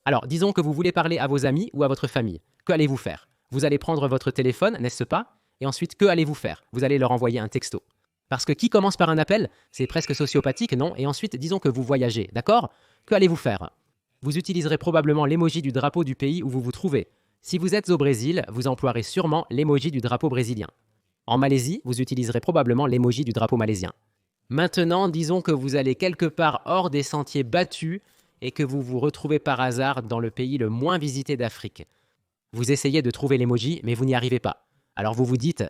Alors, disons que vous voulez parler à vos amis ou à votre famille. Que allez-vous faire? Vous allez prendre votre téléphone, n'est-ce pas? Et ensuite, que allez-vous faire? Vous allez leur envoyer un texto. Parce que qui commence par un appel? C'est presque sociopathique, non? Et ensuite, disons que vous voyagez, d'accord? Que allez-vous faire? Vous utiliserez probablement l'emoji du drapeau du pays où vous vous trouvez. Si vous êtes au Brésil, vous emploierez sûrement l'emoji du drapeau brésilien. En Malaisie, vous utiliserez probablement l'emoji du drapeau malaisien. Maintenant, disons que vous allez quelque part hors des sentiers battus et que vous vous retrouvez par hasard dans le pays le moins visité d'Afrique. Vous essayez de trouver l'emoji, mais vous n'y arrivez pas. Alors vous vous dites,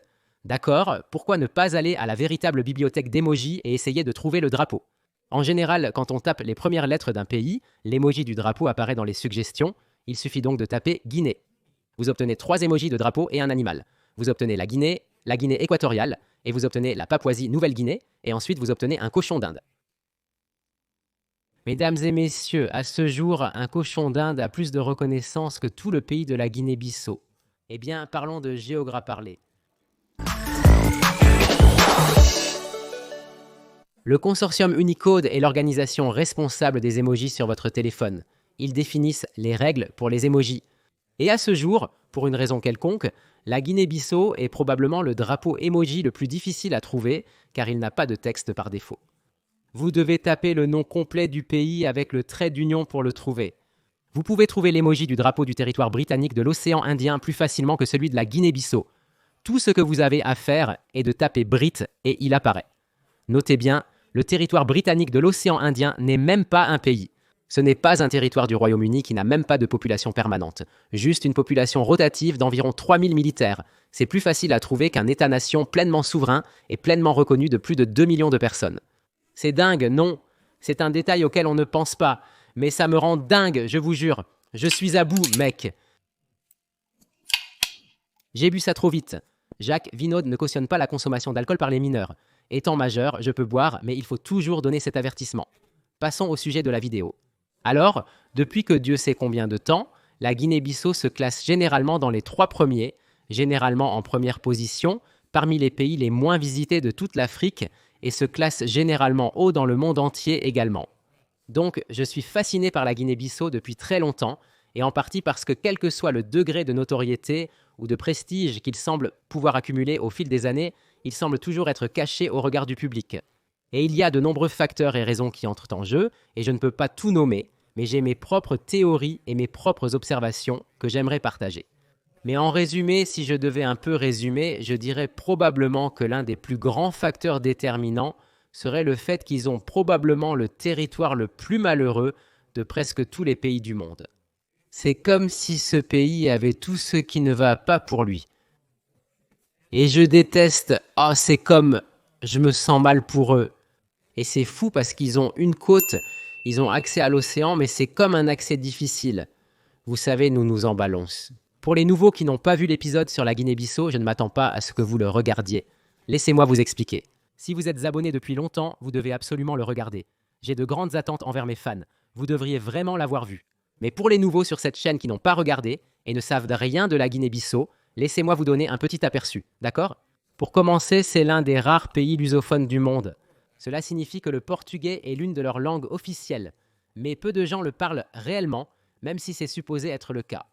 d'accord, pourquoi ne pas aller à la véritable bibliothèque d'emoji et essayer de trouver le drapeau? En général, quand on tape les premières lettres d'un pays, l'emoji du drapeau apparaît dans les suggestions. Il suffit donc de taper Guinée. Vous obtenez 3 emojis de drapeau et un animal. Vous obtenez la Guinée équatoriale, et vous obtenez la Papouasie-Nouvelle-Guinée, et ensuite vous obtenez un cochon d'Inde. Mesdames et messieurs, à ce jour, un cochon d'Inde a plus de reconnaissance que tout le pays de la Guinée-Bissau. Eh bien, parlons de GeoGraParler. Le consortium Unicode est l'organisation responsable des emojis sur votre téléphone. Ils définissent les règles pour les emojis. Et à ce jour, pour une raison quelconque, la Guinée-Bissau est probablement le drapeau emoji le plus difficile à trouver car il n'a pas de texte par défaut. Vous devez taper le nom complet du pays avec le trait d'union pour le trouver. Vous pouvez trouver l'emoji du drapeau du territoire britannique de l'océan Indien plus facilement que celui de la Guinée-Bissau. Tout ce que vous avez à faire est de taper Brit et il apparaît. Notez bien, le territoire britannique de l'océan Indien n'est même pas un pays. Ce n'est pas un territoire du Royaume-Uni qui n'a même pas de population permanente, juste une population rotative d'environ 3000 militaires. C'est plus facile à trouver qu'un État-nation pleinement souverain et pleinement reconnu de plus de 2 millions de personnes. C'est dingue, non? C'est un détail auquel on ne pense pas, mais ça me rend dingue, je vous jure. Je suis à bout, mec. J'ai bu ça trop vite. Jacques Vinod ne cautionne pas la consommation d'alcool par les mineurs. Étant majeur, je peux boire, mais il faut toujours donner cet avertissement. Passons au sujet de la vidéo. Alors, depuis que Dieu sait combien de temps, la Guinée-Bissau se classe généralement dans les 3 premiers, généralement en première position, parmi les pays les moins visités de toute l'Afrique et se classe généralement haut dans le monde entier également. Donc, je suis fasciné par la Guinée-Bissau depuis très longtemps, et en partie parce que quel que soit le degré de notoriété ou de prestige qu'il semble pouvoir accumuler au fil des années, il semble toujours être caché au regard du public. Et il y a de nombreux facteurs et raisons qui entrent en jeu, et je ne peux pas tout nommer, mais j'ai mes propres théories et mes propres observations que j'aimerais partager. Mais en résumé, si je devais un peu résumer, je dirais probablement que l'un des plus grands facteurs déterminants serait le fait qu'ils ont probablement le territoire le plus malheureux de presque tous les pays du monde. C'est comme si ce pays avait tout ce qui ne va pas pour lui. Et je déteste, c'est comme, je me sens mal pour eux. Et c'est fou parce qu'ils ont une côte, ils ont accès à l'océan, mais c'est comme un accès difficile. Vous savez, nous nous emballons. Pour les nouveaux qui n'ont pas vu l'épisode sur la Guinée-Bissau, je ne m'attends pas à ce que vous le regardiez. Laissez-moi vous expliquer. Si vous êtes abonné depuis longtemps, vous devez absolument le regarder. J'ai de grandes attentes envers mes fans. Vous devriez vraiment l'avoir vu. Mais pour les nouveaux sur cette chaîne qui n'ont pas regardé et ne savent rien de la Guinée-Bissau, laissez-moi vous donner un petit aperçu, d'accord? Pour commencer, c'est l'un des rares pays lusophones du monde. Cela signifie que le portugais est l'une de leurs langues officielles, mais peu de gens le parlent réellement, même si c'est supposé être le cas.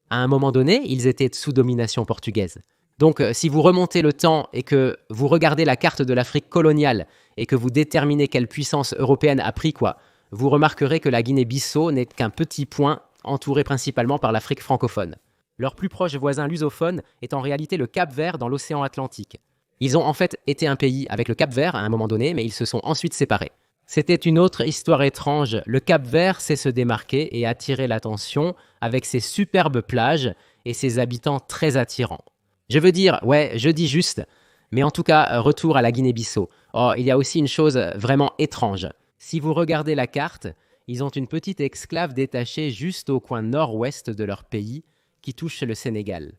À un moment donné, ils étaient sous domination portugaise. Donc, si vous remontez le temps et que vous regardez la carte de l'Afrique coloniale et que vous déterminez quelle puissance européenne a pris quoi, vous remarquerez que la Guinée-Bissau n'est qu'un petit point entouré principalement par l'Afrique francophone. Leur plus proche voisin lusophone est en réalité le Cap-Vert dans l'océan Atlantique. Ils ont en fait été un pays avec le Cap-Vert à un moment donné, mais ils se sont ensuite séparés. C'était une autre histoire étrange. Le Cap-Vert sait se démarquer et attirer l'attention avec ses superbes plages et ses habitants très attirants. Je veux dire, je dis juste, mais en tout cas, retour à la Guinée-Bissau. Il y a aussi une chose vraiment étrange. Si vous regardez la carte, ils ont une petite exclave détachée juste au coin nord-ouest de leur pays qui touche le Sénégal.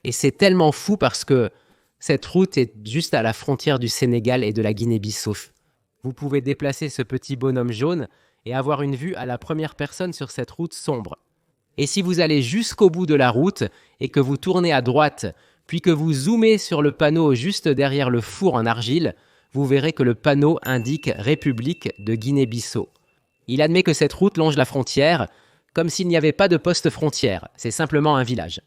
Et c'est tellement fou parce que cette route est juste à la frontière du Sénégal et de la Guinée-Bissau. Vous pouvez déplacer ce petit bonhomme jaune et avoir une vue à la première personne sur cette route sombre. Et si vous allez jusqu'au bout de la route et que vous tournez à droite, puis que vous zoomez sur le panneau juste derrière le four en argile, vous verrez que le panneau indique République de Guinée-Bissau. Il admet que cette route longe la frontière, comme s'il n'y avait pas de poste frontière, c'est simplement un village.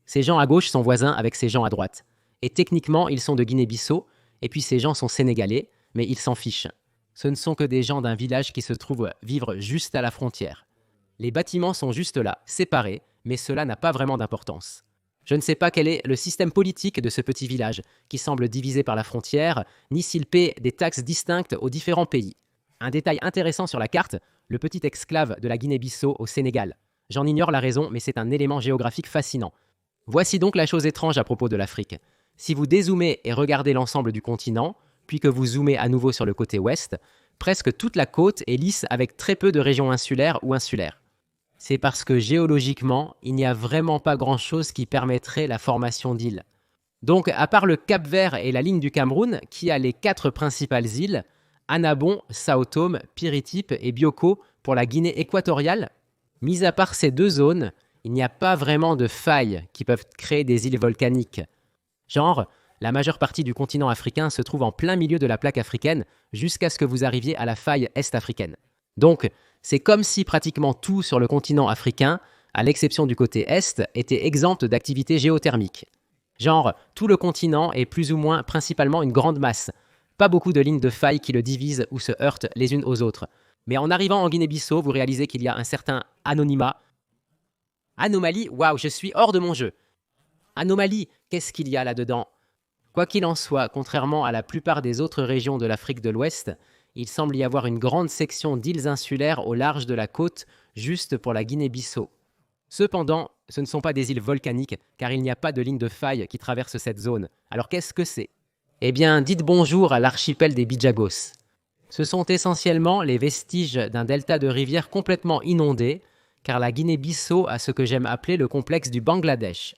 Ces gens à gauche sont voisins avec ces gens à droite. Et techniquement, ils sont de Guinée-Bissau, et puis ces gens sont sénégalais, mais ils s'en fichent. Ce ne sont que des gens d'un village qui se trouvent vivre juste à la frontière. Les bâtiments sont juste là, séparés, mais cela n'a pas vraiment d'importance. Je ne sais pas quel est le système politique de ce petit village, qui semble divisé par la frontière, ni s'il paie des taxes distinctes aux différents pays. Un détail intéressant sur la carte, le petit exclave de la Guinée-Bissau au Sénégal. J'en ignore la raison, mais c'est un élément géographique fascinant. Voici donc la chose étrange à propos de l'Afrique. Si vous dézoomez et regardez l'ensemble du continent, puis que vous zoomez à nouveau sur le côté ouest, presque toute la côte est lisse avec très peu de régions insulaires ou insulaires. C'est parce que géologiquement, il n'y a vraiment pas grand-chose qui permettrait la formation d'îles. Donc, à part le Cap-Vert et la ligne du Cameroun, qui a les 4 principales îles, Annabon, Sao Tome, Piritipe et Bioko pour la Guinée équatoriale, mis à part ces 2 zones, il n'y a pas vraiment de failles qui peuvent créer des îles volcaniques. Genre, la majeure partie du continent africain se trouve en plein milieu de la plaque africaine jusqu'à ce que vous arriviez à la faille est-africaine. Donc, c'est comme si pratiquement tout sur le continent africain, à l'exception du côté est, était exempt d'activité géothermique. Genre, tout le continent est plus ou moins principalement une grande masse. Pas beaucoup de lignes de faille qui le divisent ou se heurtent les unes aux autres. Mais en arrivant en Guinée-Bissau, vous réalisez qu'il y a un certain anonymat. Anomalie, waouh, je suis hors de mon jeu. Anomalie, qu'est-ce qu'il y a là-dedans ? Quoi qu'il en soit, contrairement à la plupart des autres régions de l'Afrique de l'Ouest, il semble y avoir une grande section d'îles insulaires au large de la côte, juste pour la Guinée-Bissau. Cependant, ce ne sont pas des îles volcaniques, car il n'y a pas de ligne de faille qui traverse cette zone. Alors qu'est-ce que c'est ? Eh bien, dites bonjour à l'archipel des Bijagos. Ce sont essentiellement les vestiges d'un delta de rivière complètement inondé, car la Guinée-Bissau a ce que j'aime appeler le complexe du Bangladesh.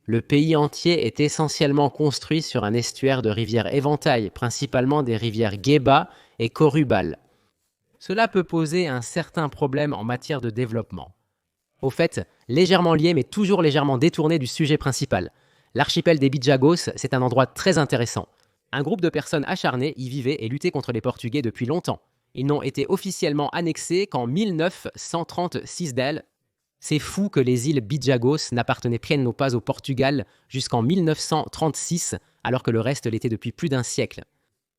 Le pays entier est essentiellement construit sur un estuaire de rivières éventail, principalement des rivières Guéba et Korubal. Cela peut poser un certain problème en matière de développement. Au fait, légèrement lié mais toujours légèrement détourné du sujet principal. L'archipel des Bijagos, c'est un endroit très intéressant. Un groupe de personnes acharnées y vivaient et luttaient contre les Portugais depuis longtemps. Ils n'ont été officiellement annexés qu'en 1936 d'elle. C'est fou que les îles Bijagos n'appartenaient pleinement pas au Portugal jusqu'en 1936, alors que le reste l'était depuis plus d'un siècle.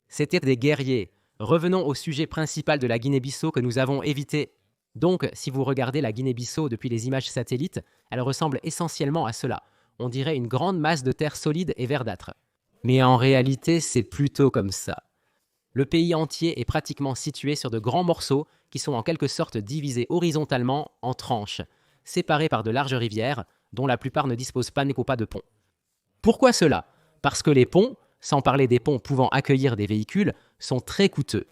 C'étaient des guerriers. Revenons au sujet principal de la Guinée-Bissau que nous avons évité. Donc, si vous regardez la Guinée-Bissau depuis les images satellites, elle ressemble essentiellement à cela. On dirait une grande masse de terre solide et verdâtre. Mais en réalité, c'est plutôt comme ça. Le pays entier est pratiquement situé sur de grands morceaux qui sont en quelque sorte divisés horizontalement en tranches, séparés par de larges rivières, dont la plupart ne disposent pas de pont. Pourquoi cela ? Parce que les ponts, sans parler des ponts pouvant accueillir des véhicules, sont très coûteux.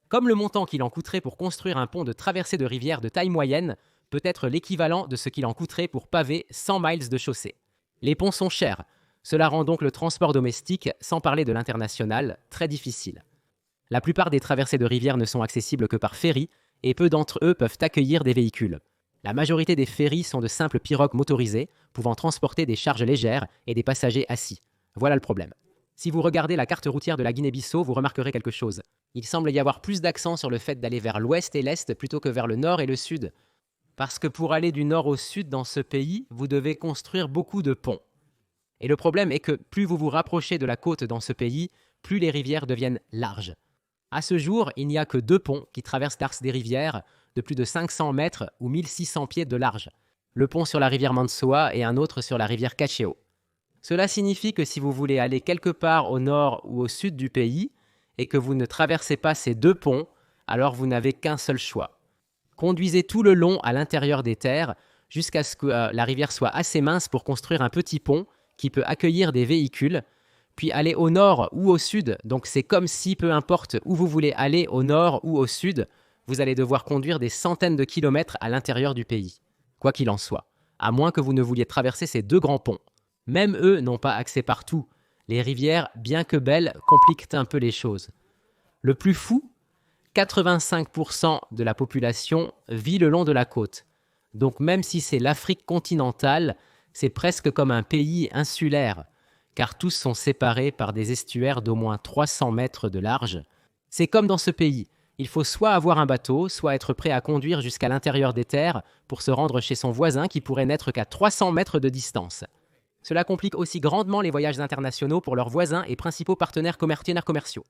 Comme le montant qu'il en coûterait pour construire un pont de traversée de rivière de taille moyenne peut être l'équivalent de ce qu'il en coûterait pour paver 100 miles de chaussée. Les ponts sont chers, cela rend donc le transport domestique, sans parler de l'international, très difficile. La plupart des traversées de rivières ne sont accessibles que par ferry, et peu d'entre eux peuvent accueillir des véhicules. La majorité des ferries sont de simples pirogues motorisées, pouvant transporter des charges légères et des passagers assis. Voilà le problème. Si vous regardez la carte routière de la Guinée-Bissau, vous remarquerez quelque chose. Il semble y avoir plus d'accent sur le fait d'aller vers l'ouest et l'est plutôt que vers le nord et le sud. Parce que pour aller du nord au sud dans ce pays, vous devez construire beaucoup de ponts. Et le problème est que plus vous vous rapprochez de la côte dans ce pays, plus les rivières deviennent larges. À ce jour, il n'y a que 2 ponts qui traversent l'axe des rivières de plus de 500 mètres ou 1600 pieds de large. Le pont sur la rivière Mansoa et un autre sur la rivière Cacheo. Cela signifie que si vous voulez aller quelque part au nord ou au sud du pays et que vous ne traversez pas ces 2 ponts, alors vous n'avez qu'un seul choix. Conduisez tout le long à l'intérieur des terres jusqu'à ce que la rivière soit assez mince pour construire un petit pont qui peut accueillir des véhicules, puis aller au nord ou au sud. Donc c'est comme si, peu importe où vous voulez aller, au nord ou au sud, vous allez devoir conduire des centaines de kilomètres à l'intérieur du pays. Quoi qu'il en soit, à moins que vous ne vouliez traverser ces 2 grands ponts. Même eux n'ont pas accès partout. Les rivières, bien que belles, compliquent un peu les choses. Le plus fou, 85% de la population vit le long de la côte. Donc même si c'est l'Afrique continentale, c'est presque comme un pays insulaire, car tous sont séparés par des estuaires d'au moins 300 mètres de large. C'est comme dans ce pays, Il faut soit avoir un bateau, soit être prêt à conduire jusqu'à l'intérieur des terres pour se rendre chez son voisin qui pourrait n'être qu'à 300 mètres de distance. Cela complique aussi grandement les voyages internationaux pour leurs voisins et principaux partenaires commerciaux.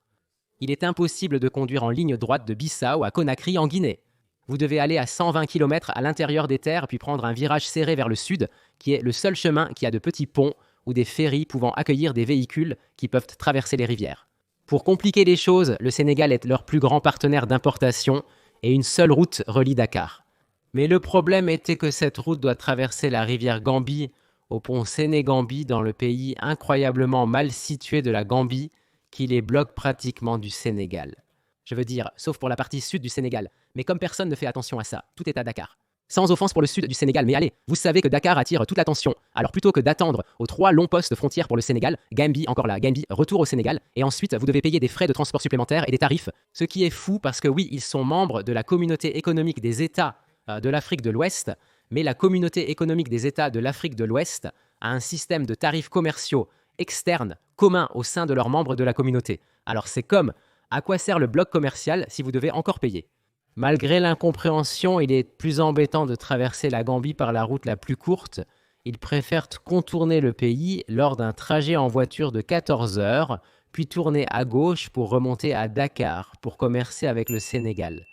Il est impossible de conduire en ligne droite de Bissau à Conakry en Guinée. Vous devez aller à 120 km à l'intérieur des terres puis prendre un virage serré vers le sud, qui est le seul chemin qui a de petits ponts ou des ferries pouvant accueillir des véhicules qui peuvent traverser les rivières. Pour compliquer les choses, le Sénégal est leur plus grand partenaire d'importation et une seule route relie Dakar. Mais le problème était que cette route doit traverser la rivière Gambie au pont Sénégambie dans le pays incroyablement mal situé de la Gambie qui les bloque pratiquement du Sénégal. Je veux dire, sauf pour la partie sud du Sénégal. Mais comme personne ne fait attention à ça, tout est à Dakar. Sans offense pour le sud du Sénégal, mais allez, vous savez que Dakar attire toute l'attention. Alors plutôt que d'attendre aux 3 longs postes frontières pour le Sénégal, Gambie, encore là, Gambie, retour au Sénégal, et ensuite vous devez payer des frais de transport supplémentaires et des tarifs, ce qui est fou parce que oui, ils sont membres de la communauté économique des États de l'Afrique de l'Ouest, mais la communauté économique des États de l'Afrique de l'Ouest a un système de tarifs commerciaux externes communs au sein de leurs membres de la communauté. Alors c'est comme, à quoi sert le bloc commercial si vous devez encore payer ? Malgré l'incompréhension, il est plus embêtant de traverser la Gambie par la route la plus courte. Ils préfèrent contourner le pays lors d'un trajet en voiture de 14 heures, puis tourner à gauche pour remonter à Dakar pour commercer avec le Sénégal.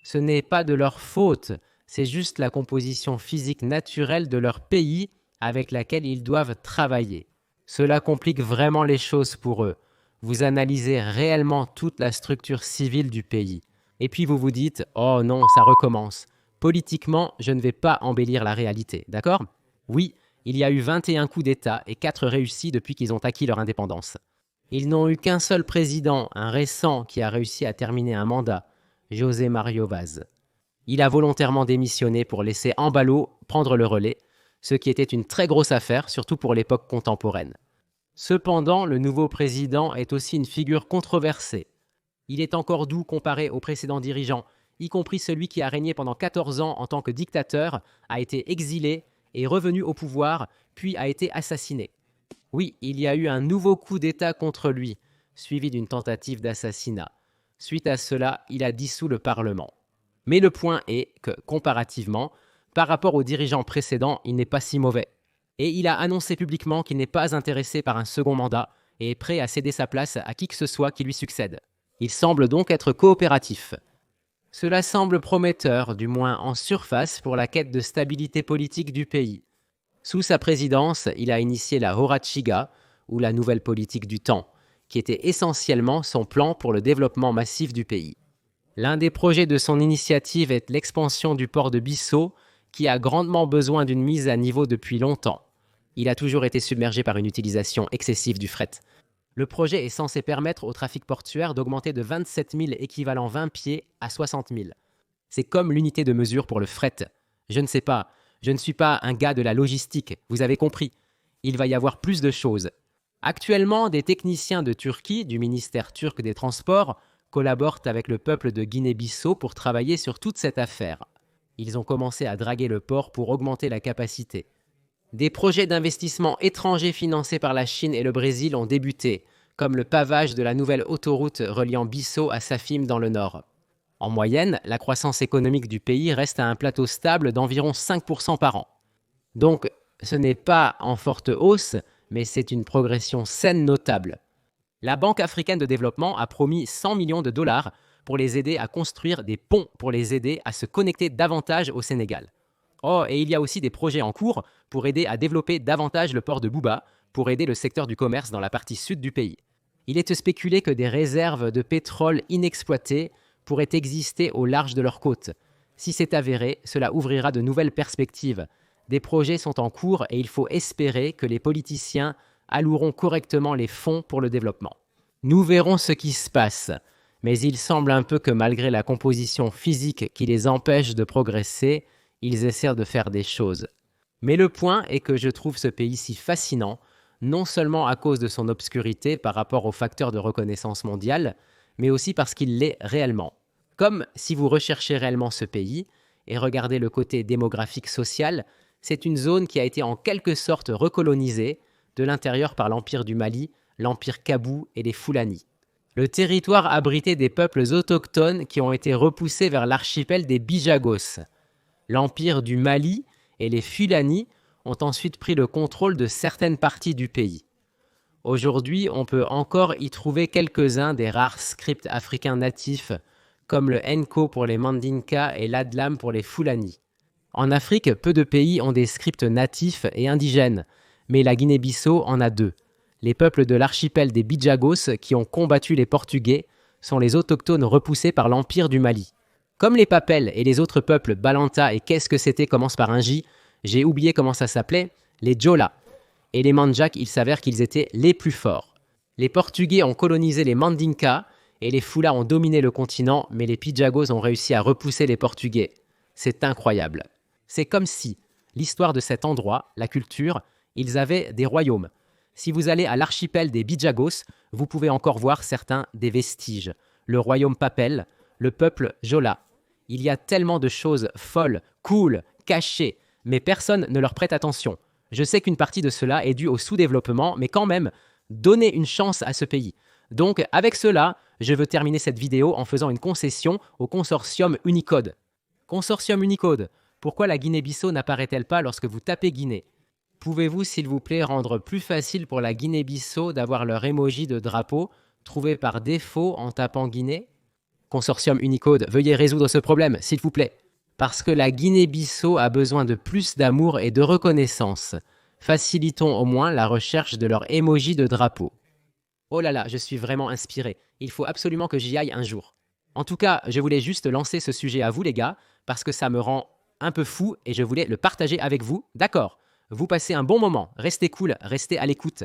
Ce n'est pas de leur faute, c'est juste la composition physique naturelle de leur pays avec laquelle ils doivent travailler. Cela complique vraiment les choses pour eux. Vous analysez réellement toute la structure civile du pays. Et puis vous vous dites « Oh non, ça recommence ». Politiquement, je ne vais pas embellir la réalité, d'accord ? Oui, il y a eu 21 coups d'État et 4 réussis depuis qu'ils ont acquis leur indépendance. Ils n'ont eu qu'un seul président, un récent, qui a réussi à terminer un mandat, José Mario Vaz. Il a volontairement démissionné pour laisser Embalo prendre le relais, ce qui était une très grosse affaire, surtout pour l'époque contemporaine. Cependant, le nouveau président est aussi une figure controversée. Il est encore doux comparé aux précédents dirigeants, y compris celui qui a régné pendant 14 ans en tant que dictateur, a été exilé, est revenu au pouvoir, puis a été assassiné. Oui, il y a eu un nouveau coup d'État contre lui, suivi d'une tentative d'assassinat. Suite à cela, il a dissous le Parlement. Mais le point est que, comparativement, par rapport aux dirigeants précédents, il n'est pas si mauvais. Et il a annoncé publiquement qu'il n'est pas intéressé par un second mandat et est prêt à céder sa place à qui que ce soit qui lui succède. Il semble donc être coopératif. Cela semble prometteur, du moins en surface, pour la quête de stabilité politique du pays. Sous sa présidence, il a initié la Horachiga, ou la nouvelle politique du temps, qui était essentiellement son plan pour le développement massif du pays. L'un des projets de son initiative est l'expansion du port de Bissau, qui a grandement besoin d'une mise à niveau depuis longtemps. Il a toujours été submergé par une utilisation excessive du fret. Le projet est censé permettre au trafic portuaire d'augmenter de 27 000 équivalents 20 pieds à 60 000. C'est comme l'unité de mesure pour le fret. Je ne sais pas, je ne suis pas un gars de la logistique, vous avez compris. Il va y avoir plus de choses. Actuellement, des techniciens de Turquie, du ministère turc des Transports, collaborent avec le peuple de Guinée-Bissau pour travailler sur toute cette affaire. Ils ont commencé à draguer le port pour augmenter la capacité. Des projets d'investissement étrangers financés par la Chine et le Brésil ont débuté, comme le pavage de la nouvelle autoroute reliant Bissau à Safim dans le nord. En moyenne, la croissance économique du pays reste à un plateau stable d'environ 5% par an. Donc, ce n'est pas en forte hausse, mais c'est une progression saine notable. La Banque africaine de développement a promis 100 millions de dollars pour les aider à construire des ponts pour les aider à se connecter davantage au Sénégal. Oh, et il y a aussi des projets en cours pour aider à développer davantage le port de Bouba, pour aider le secteur du commerce dans la partie sud du pays. Il est spéculé que des réserves de pétrole inexploitées pourraient exister au large de leurs côtes. Si c'est avéré, cela ouvrira de nouvelles perspectives. Des projets sont en cours et il faut espérer que les politiciens alloueront correctement les fonds pour le développement. Nous verrons ce qui se passe, mais il semble un peu que malgré la composition physique qui les empêche de progresser, ils essaient de faire des choses. Mais le point est que je trouve ce pays si fascinant, non seulement à cause de son obscurité par rapport aux facteurs de reconnaissance mondiale, mais aussi parce qu'il l'est réellement. Comme si vous recherchez réellement ce pays et regardez le côté démographique social, c'est une zone qui a été en quelque sorte recolonisée de l'intérieur par l'Empire du Mali, l'Empire Kabou et les Fulani. Le territoire abritait des peuples autochtones qui ont été repoussés vers l'archipel des Bijagos. L'empire du Mali et les Fulani ont ensuite pris le contrôle de certaines parties du pays. Aujourd'hui, on peut encore y trouver quelques-uns des rares scripts africains natifs, comme le Nko pour les Mandinka et l'Adlam pour les Fulani. En Afrique, peu de pays ont des scripts natifs et indigènes, mais la Guinée-Bissau en a 2. Les peuples de l'archipel des Bijagos qui ont combattu les Portugais sont les autochtones repoussés par l'Empire du Mali. Comme les Papels et les autres peuples Balanta et qu'est-ce que c'était commence par un J, j'ai oublié comment ça s'appelait, les Djola. Et les Mandjak, il s'avère qu'ils étaient les plus forts. Les Portugais ont colonisé les Mandinka et les Fula ont dominé le continent, mais les Bijagos ont réussi à repousser les Portugais. C'est incroyable. C'est comme si, l'histoire de cet endroit, la culture, ils avaient des royaumes. Si vous allez à l'archipel des Bijagos, vous pouvez encore voir certains des vestiges. Le royaume Papel, le peuple Jola. Il y a tellement de choses folles, cool, cachées, mais personne ne leur prête attention. Je sais qu'une partie de cela est due au sous-développement, mais quand même, donnez une chance à ce pays. Donc, avec cela, je veux terminer cette vidéo en faisant une concession au consortium Unicode. Consortium Unicode, pourquoi la Guinée-Bissau n'apparaît-elle pas lorsque vous tapez Guinée? Pouvez-vous, s'il vous plaît, rendre plus facile pour la Guinée-Bissau d'avoir leur emoji de drapeau trouvé par défaut en tapant Guinée? Consortium Unicode, veuillez résoudre ce problème, s'il vous plaît. Parce que la Guinée-Bissau a besoin de plus d'amour et de reconnaissance. Facilitons au moins la recherche de leur emoji de drapeau. Oh là là, je suis vraiment inspiré. Il faut absolument que j'y aille un jour. En tout cas, je voulais juste lancer ce sujet à vous les gars, parce que ça me rend un peu fou et je voulais le partager avec vous. D'accord, vous passez un bon moment, restez cool, restez à l'écoute.